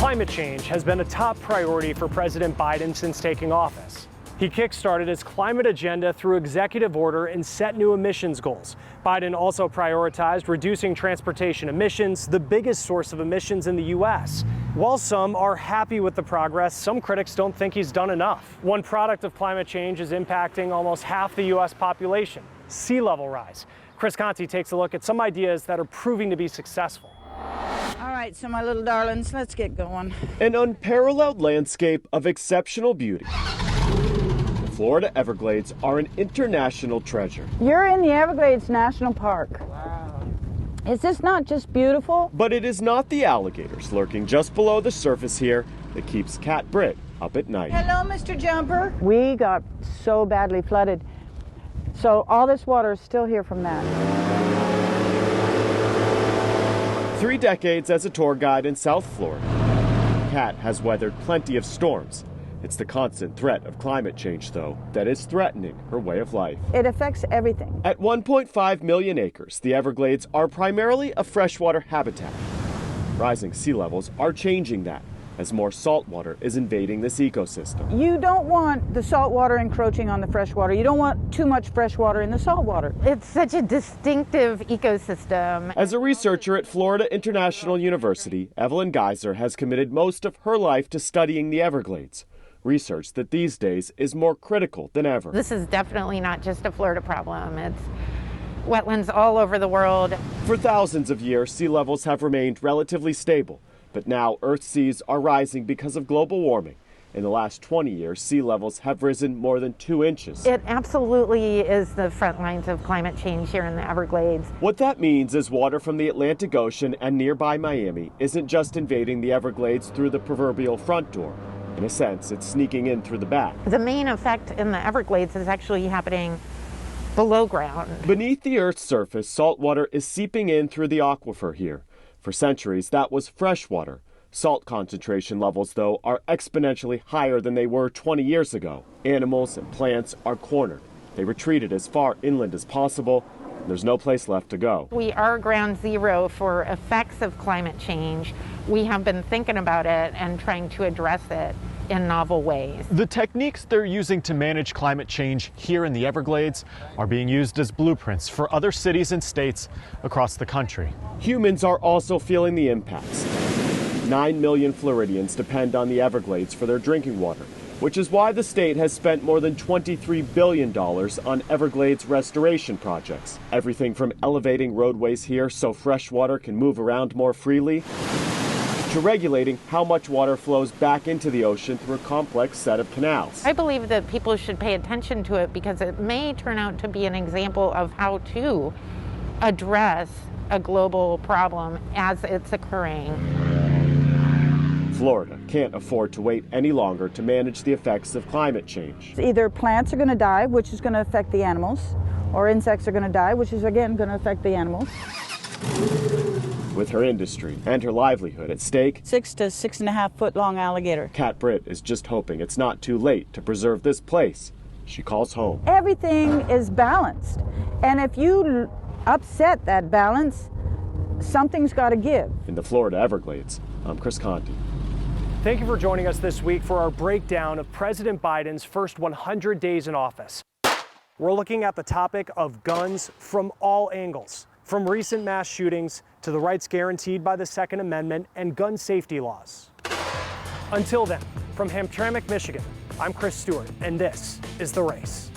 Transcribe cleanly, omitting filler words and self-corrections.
Climate change has been a top priority for President Biden since taking office. He kickstarted his climate agenda through executive order and set new emissions goals. Biden also prioritized reducing transportation emissions, the biggest source of emissions in the U.S. While some are happy with the progress, some critics don't think he's done enough. One product of climate change is impacting almost half the U.S. population: sea level rise. Chris Conte takes a look at some ideas that are proving to be successful. All right, so my little darlings, let's get going. An unparalleled landscape of exceptional beauty. The Florida Everglades are an international treasure. You're in the Everglades National Park. Wow. Is this not just beautiful? But it is not the alligators lurking just below the surface here that keeps Cat Britt up at night. Hello, Mr. Jumper. We got so badly flooded. So all this water is still here from that. 3 decades as a tour guide in South Florida, Cat has weathered plenty of storms. It's the constant threat of climate change, though, that is threatening her way of life. It affects everything. At 1.5 million acres, the Everglades are primarily a freshwater habitat. Rising sea levels are changing that, as more saltwater is invading this ecosystem. You don't want the saltwater encroaching on the freshwater. You don't want too much freshwater in the saltwater. It's such a distinctive ecosystem. As a researcher at Florida International University, Evelyn Geyser has committed most of her life to studying the Everglades, research that these days is more critical than ever. This is definitely not just a Florida problem. It's wetlands all over the world. For thousands of years, sea levels have remained relatively stable. But now Earth's seas are rising because of global warming. In the last 20 years, sea levels have risen more than 2 inches. It absolutely is the front lines of climate change here in the Everglades. What that means is water from the Atlantic Ocean and nearby Miami isn't just invading the Everglades through the proverbial front door. In a sense, it's sneaking in through the back. The main effect in the Everglades is actually happening below ground. Beneath the Earth's surface, salt water is seeping in through the aquifer here. For centuries, that was fresh water. Salt concentration levels, though, are exponentially higher than they were 20 years ago. Animals and plants are cornered. They retreated as far inland as possible. There's no place left to go. We are ground zero for effects of climate change. We have been thinking about it and trying to address it in novel ways. The techniques they're using to manage climate change here in the Everglades are being used as blueprints for other cities and states across the country. Humans are also feeling the impacts. 9 million Floridians depend on the Everglades for their drinking water, which is why the state has spent more than $23 billion on Everglades restoration projects. Everything from elevating roadways here so fresh water can move around more freely, to regulating how much water flows back into the ocean through a complex set of canals. I believe that people should pay attention to it because it may turn out to be an example of how to address a global problem as it's occurring. Florida can't afford to wait any longer to manage the effects of climate change. Either plants are going to die, which is going to affect the animals, or insects are going to die, which is again going to affect the animals. With her industry and her livelihood at stake, 6 to 6.5 foot long alligator. Cat Britt is just hoping it's not too late to preserve this place she calls home. Everything is balanced, and if you upset that balance, something's got to give. In the Florida Everglades, I'm Chris Conte. Thank you for joining us this week for our breakdown of President Biden's first 100 days in office. We're looking at the topic of guns from all angles, from recent mass shootings to the rights guaranteed by the Second Amendment and gun safety laws. Until then, from Hamtramck, Michigan, I'm Chris Stewart, and this is The Race.